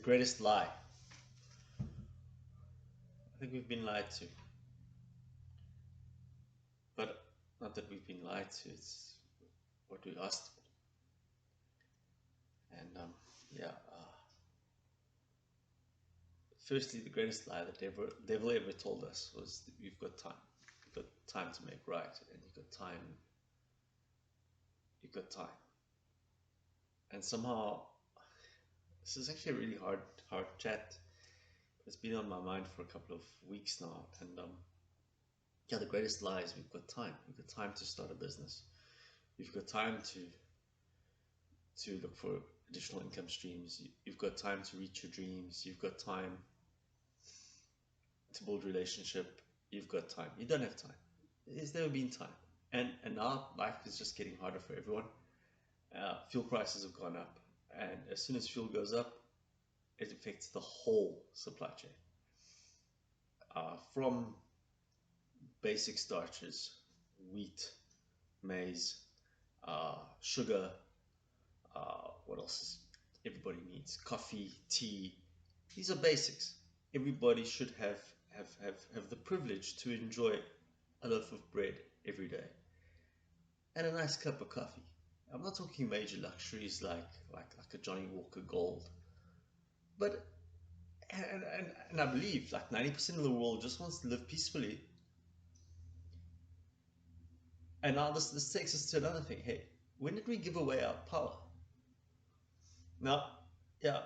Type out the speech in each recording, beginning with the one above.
greatest lie. I think we've been lied to, but not that we've been lied to, it's what we asked for. And yeah, firstly, the greatest lie that devil ever told us was that you've got time. You've got time to make right, and you've got time. You've got time. And somehow, this is actually a really hard chat. It's been on my mind for a couple of weeks now, and yeah, the greatest lie is we've got time. We've got time to start a business. You've got time to look for additional income streams. You've got time to reach your dreams. You've got time to build relationship. You've got time. You don't have time. There's never been time. And now life is just getting harder for everyone. Fuel prices have gone up, and as soon as fuel goes up, it affects the whole supply chain. From basic starches, wheat, maize, sugar, what else is everybody needs? Coffee, tea. These are basics. Everybody should have the privilege to enjoy a loaf of bread every day and a nice cup of coffee. I'm not talking major luxuries like a Johnny Walker Gold, but and I believe like 90% of the world just wants to live peacefully. And now this takes us to another thing. Hey, when did we give away our power? Now, yeah,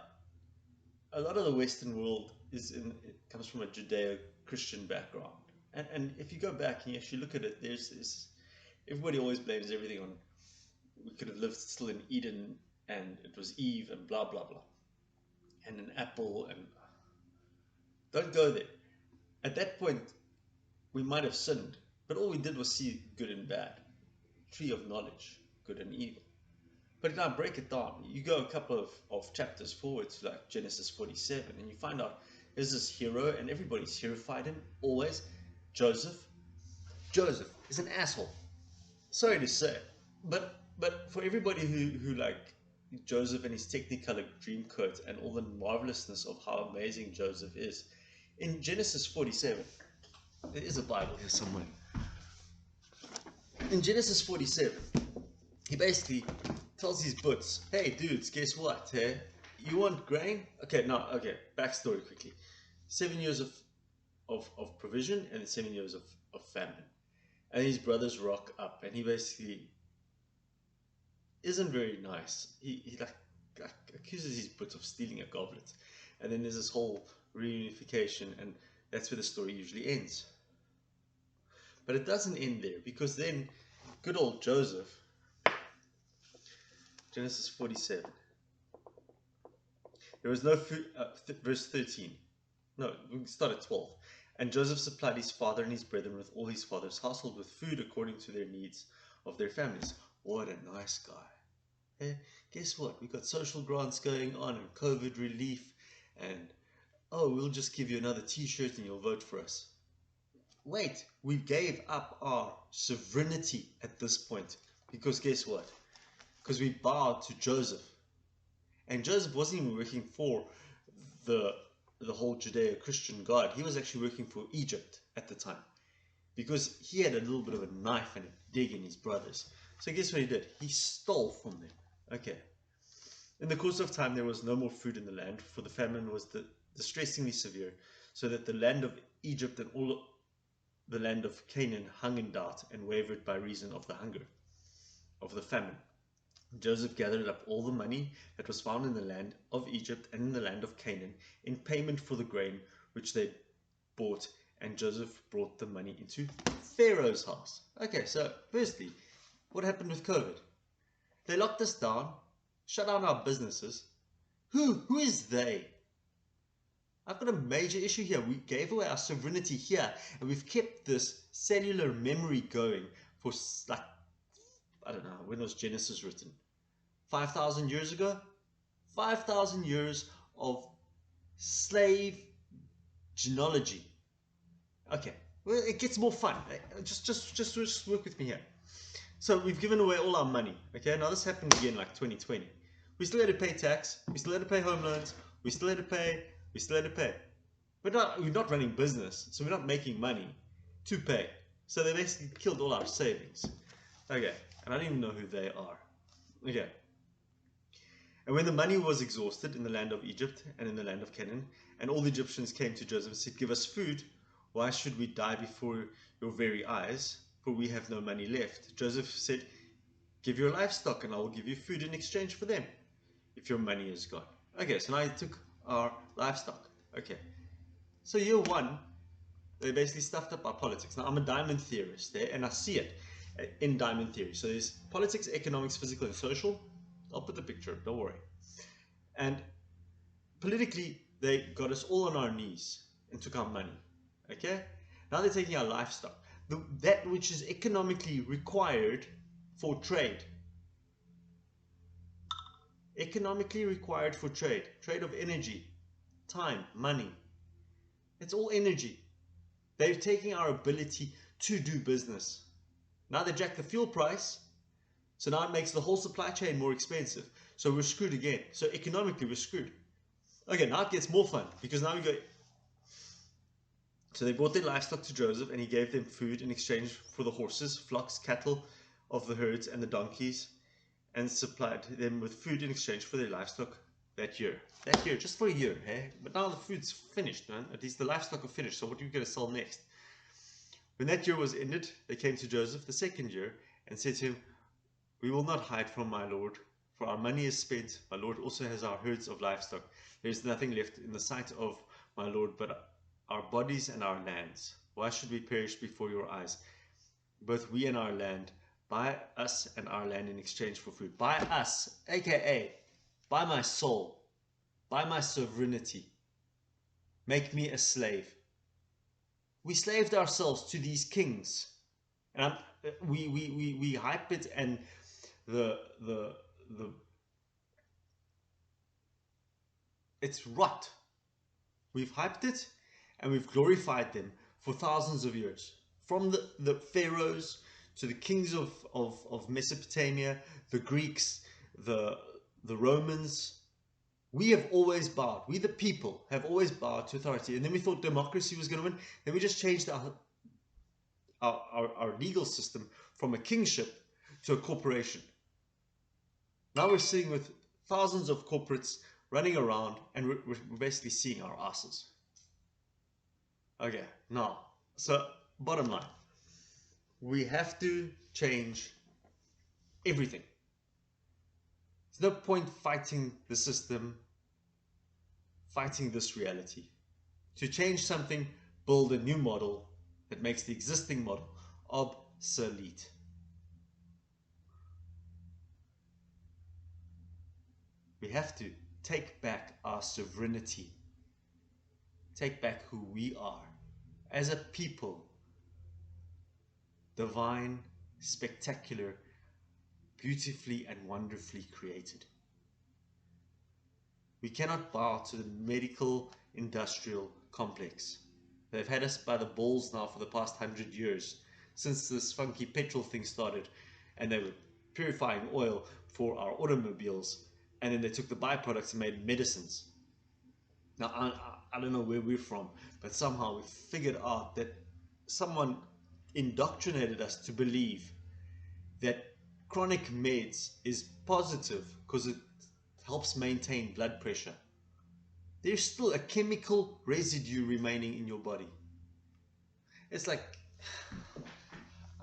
a lot of the Western world it comes from a Judeo-Christian background, and if you go back and you actually look at it, there's everybody always blames everything on we could have lived still in Eden and it was Eve and blah blah blah, and an apple, and don't go there. At that point, we might have sinned, but all we did was see good and bad, tree of knowledge, good and evil. But now break it down. You go a couple of chapters forward to like Genesis 47, and you find out there's this hero, and everybody's heroified him always. Joseph. Joseph is an asshole. Sorry to say, but for everybody who like Joseph and his Technicolor Dreamcoat and all the marvelousness of how amazing Joseph is, in Genesis 47, there is a Bible here somewhere. In Genesis 47, he basically tells his butts, hey dudes, guess what? Hey, you want grain? Okay, backstory quickly. 7 years of provision and 7 years of famine. And his brothers rock up, and he basically isn't very nice. He like accuses his butts of stealing a goblet. And then there's this whole reunification, and that's where the story usually ends. But it doesn't end there, because then good old Joseph, Genesis 47, there was no food, verse 13, no, we can start at 12. And Joseph supplied his father and his brethren with all his father's household with food according to their needs of their families. What a nice guy. Hey, guess what? We got social grants going on and COVID relief, and oh, we'll just give you another t-shirt and you'll vote for us. Wait, we gave up our sovereignty at this point, because guess what? Because we bowed to Joseph. And Joseph wasn't even working for the whole Judeo-Christian God. He was actually working for Egypt at the time, because he had a little bit of a knife and a dig in his brothers. So guess what he did? He stole from them. Okay. In the course of time, there was no more food in the land, for the famine was distressingly severe, so that the land of Egypt and all the land of Canaan hung in doubt and wavered by reason of the hunger, of the famine. Joseph gathered up all the money that was found in the land of Egypt and in the land of Canaan in payment for the grain which they bought, and Joseph brought the money into Pharaoh's house. Okay, so firstly, what happened with COVID? They locked us down, shut down our businesses. Who is they? I've got a major issue here. We gave away our sovereignty here, and we've kept this cellular memory going for like, I don't know, when was Genesis written? 5,000 years ago? 5,000 years of slave genealogy. Okay, well, it gets more fun. Just work with me here. So we've given away all our money. Okay, now this happened again like 2020. We still had to pay tax. We still had to pay home loans. We still had to pay. We still had to pay. But we're not running business, so we're not making money to pay. So they basically killed all our savings. Okay, and I don't even know who they are. Okay. And when the money was exhausted in the land of Egypt and in the land of Canaan, and all the Egyptians came to Joseph and said, "Give us food. Why should we die before your very eyes? For we have no money left." Joseph said, "Give your livestock and I will give you food in exchange for them, if your money is gone." Okay, so now he took our livestock. Okay. So year one, they basically stuffed up our politics. Now I'm a diamond theorist there, and I see it in diamond theory. So there's politics, economics, physical, and social. I'll put the picture up, don't worry. And politically, they got us all on our knees and took our money. Okay? Now they're taking our livestock. That which is economically required for trade. Economically required for trade. Trade of energy, time, money. It's all energy. They're taking our ability to do business. Now they jack the fuel price. So now it makes the whole supply chain more expensive. So we're screwed again. So economically we're screwed. Okay, now it gets more fun because now we go. So they brought their livestock to Joseph and he gave them food in exchange for the horses, flocks, cattle of the herds and the donkeys, and supplied them with food in exchange for their livestock that year. That year, just for a year, hey? But now the food's finished, man. At least the livestock are finished. So what are you going to sell next? When that year was ended, they came to Joseph the second year and said to him, "We will not hide from my Lord, for our money is spent. My Lord also has our herds of livestock. There is nothing left in the sight of my Lord but our bodies and our lands. Why should we perish before your eyes? Both we and our land. Buy us and our land in exchange for food." Buy us, aka buy my soul, buy my sovereignty. Make me a slave. We slaved ourselves to these kings, and we hype it, and the it's rot. We've hyped it and we've glorified them for thousands of years. From the pharaohs to the kings of Mesopotamia, the Greeks, the Romans, we have always bowed. We the people have always bowed to authority. And then we thought democracy was going to win. Then we just changed our legal system from a kingship to a corporation. Now we're sitting with thousands of corporates running around, and we're basically seeing our asses. Okay, now, so bottom line, we have to change everything. There's no point fighting the system, fighting this reality. To change something, build a new model that makes the existing model obsolete. We have to take back our sovereignty. Take back who we are as a people. Divine, spectacular, beautifully and wonderfully created. We cannot bow to the medical industrial complex. They've had us by the balls now for the past 100 years, since this funky petrol thing started, and they were purifying oil for our automobiles, and then they took the byproducts and made medicines. Now, I don't know where we're from, but somehow we figured out that someone indoctrinated us to believe that chronic meds is positive because it helps maintain blood pressure. There's still a chemical residue remaining in your body. It's like,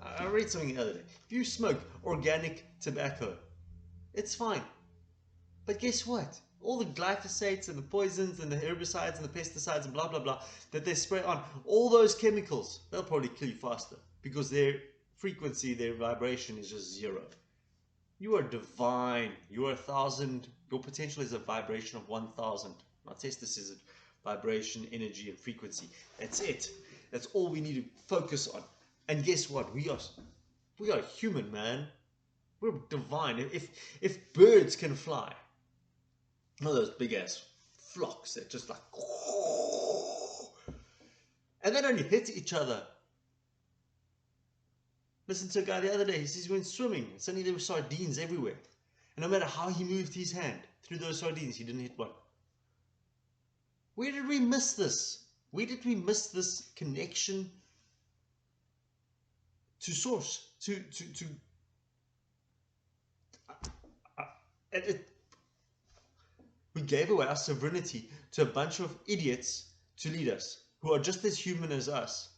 I read something the other day. If you smoke organic tobacco, it's fine. But guess what? All the glyphosates and the poisons and the herbicides and the pesticides and blah blah blah that they spray on, all those chemicals, they'll probably kill you faster because their frequency, their vibration is just zero. You are divine. You are 1,000. Your potential is a vibration of 1,000. My testis is a vibration, energy, and frequency. That's it. That's all we need to focus on. And guess what? We are human, man. We're divine. If birds can fly, not those big ass flocks that just like, and they don't hit each other. Listen to a guy the other day, he says he went swimming, and suddenly there were sardines everywhere. And no matter how he moved his hand through those sardines, he didn't hit one. Where did we miss this? Where did we miss this connection to source? Uh, it, we gave away our sovereignty to a bunch of idiots to lead us, who are just as human as us.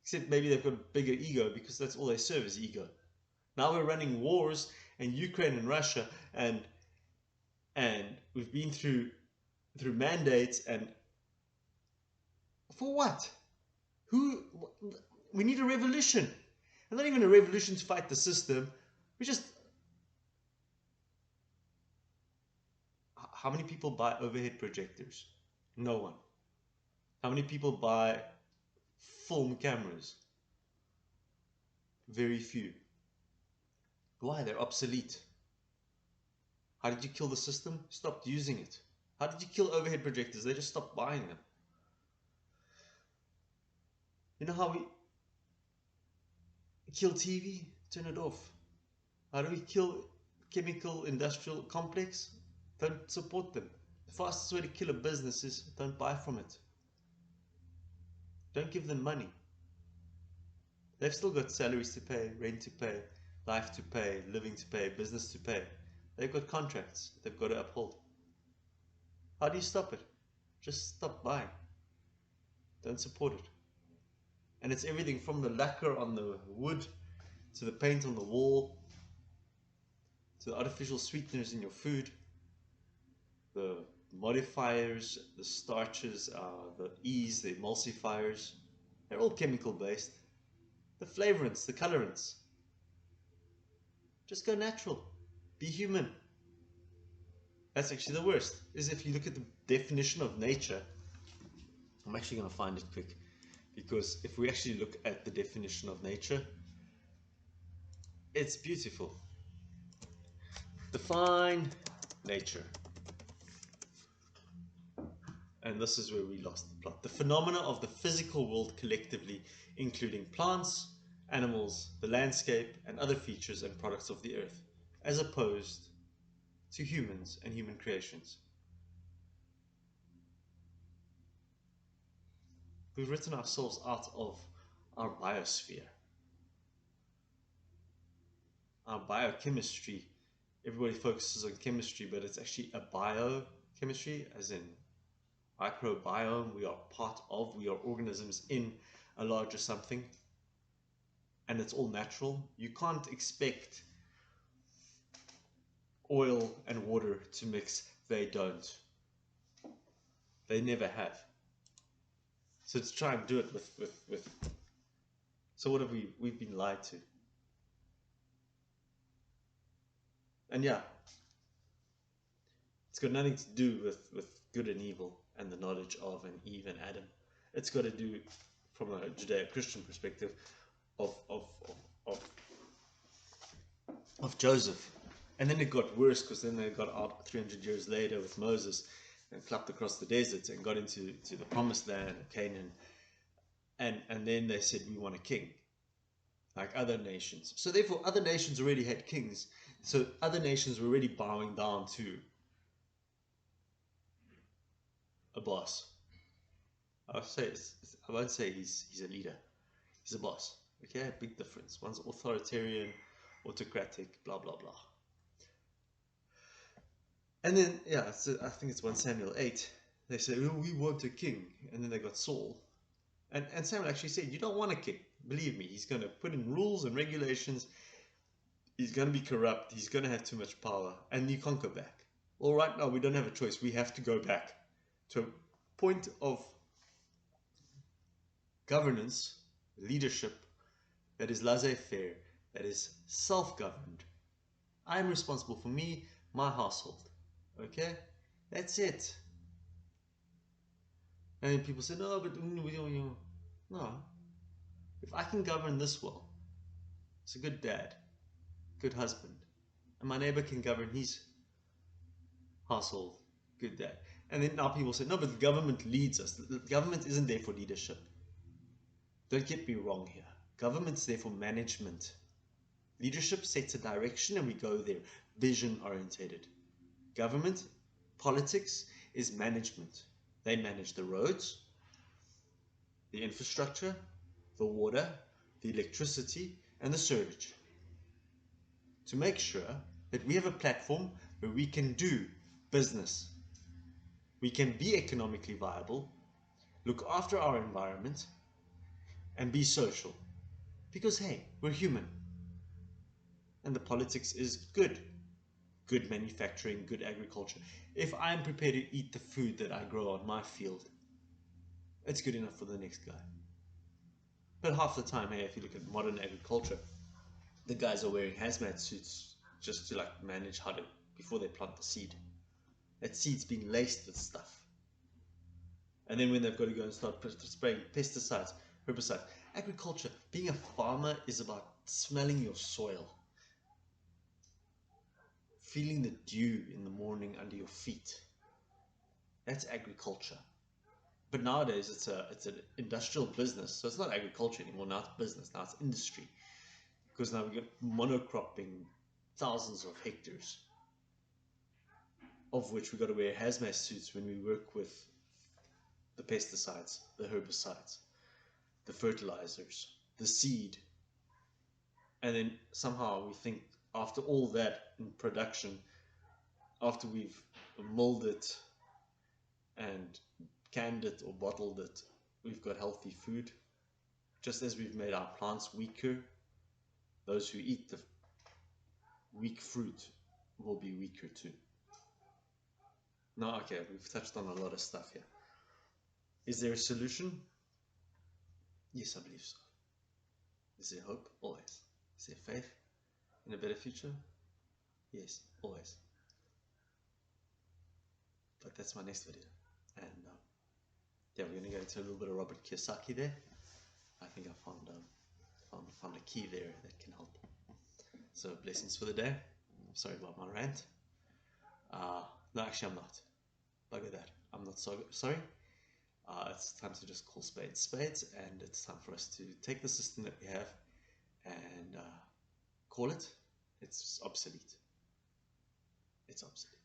Except maybe they've got a bigger ego because that's all they serve is ego. Now we're running wars in Ukraine and Russia, and we've been through mandates, and for what? Who? We need a revolution. And not even a revolution to fight the system. We just... How many people buy overhead projectors? No one. How many people buy film cameras? Very few. Why? They're obsolete. How did you kill the system? Stopped using it. How did you kill overhead projectors? They just stopped buying them. You know how we kill TV? Turn it off. How do we kill chemical industrial complex? Don't support them. The fastest way to kill a business is don't buy from it. Don't give them money. They've still got salaries to pay, rent to pay, life to pay, living to pay, business to pay. They've got contracts they've got to uphold. How do you stop it? Just stop buying. Don't support it. And it's everything from the lacquer on the wood, to the paint on the wall, to the artificial sweeteners in your food, the modifiers, the starches, the E's, the emulsifiers. They're all chemical based. The flavorants, the colorants. Just go natural. Be human. That's actually the worst, is if you look at the definition of nature. I'm actually going to find it quick, because if we actually look at the definition of nature, it's beautiful. Define nature. And this is where we lost the plot. The phenomena of the physical world collectively, including plants, animals, the landscape, and other features and products of the earth, as opposed to humans and human creations. We've written ourselves out of our biosphere. Our biochemistry, everybody focuses on chemistry, but it's actually a biochemistry, as in microbiome. We are part of, we are organisms in a larger something, and it's all natural. You can't expect oil and water to mix. They don't. They never have. So to try and do it with so what have we've been lied to. And yeah, it's got nothing to do with good and evil and the knowledge of an Eve and Adam. It's got to do, from a Judeo-Christian perspective, of Joseph. And then it got worse, because then they got out 300 years later with Moses and clapped across the desert and got into the promised land of Canaan. And then they said, we want a king, like other nations. So therefore, other nations already had kings. So other nations were already bowing down to a boss. I won't say he's a leader. He's a boss. Okay, big difference. One's authoritarian, autocratic, blah blah blah. And then yeah, so I think it's 1 Samuel 8. They say, oh, we want a king, and then they got Saul. And Samuel actually said, you don't want a king. Believe me, he's going to put in rules and regulations. He's going to be corrupt. He's going to have too much power. And you can't go back. Well, right now, we don't have a choice. We have to go back to a point of governance, leadership, that is laissez-faire, that is self-governed. I'm responsible for me, my household. Okay? That's it. And then people say, no, but no. If I can govern this well, it's a good dad, good husband, and my neighbor can govern his household, good dad. And then now people say, no, but the government leads us. The government isn't there for leadership. Don't get me wrong here. Government's there for management. Leadership sets a direction and we go there, vision orientated. Government, politics is management. They manage the roads, the infrastructure, the water, the electricity, and the sewage, to make sure that we have a platform where we can do business. We can be economically viable, look after our environment, and be social. Because hey, we're human. And the politics is good. Good manufacturing, good agriculture. If I'm prepared to eat the food that I grow on my field, it's good enough for the next guy. But half the time, hey, if you look at modern agriculture, the guys are wearing hazmat suits just to like manage how to, before they plant the seed. That seed's being laced with stuff. And then when they've got to go and start spraying pesticides, herbicides. Agriculture, being a farmer is about smelling your soil. Feeling the dew in the morning under your feet. That's agriculture. But nowadays it's an industrial business, so it's not agriculture anymore. Now it's business. Now it's industry, because now we got monocropping thousands of hectares, of which we got to wear hazmat suits when we work with the pesticides, the herbicides, the fertilizers, the seed, and then somehow we think after all that in production, after we've milled it and canned it or bottled it, we've got healthy food. Just as we've made our plants weaker, those who eat the weak fruit will be weaker too. Now, okay, we've touched on a lot of stuff here. Is there a solution? Yes, I believe so. Is there hope? Always. Is there faith in a better future? Yes, always. But that's my next video. And yeah, we're going to go into a little bit of Robert Kiyosaki there. I think I found a key there that can help. So blessings for the day. Sorry about my rant. No, actually I'm not. Bugger that. I'm not so sorry. It's time to just call spades spades, and it's time for us to take the system that we have and call it. It's obsolete. It's obsolete.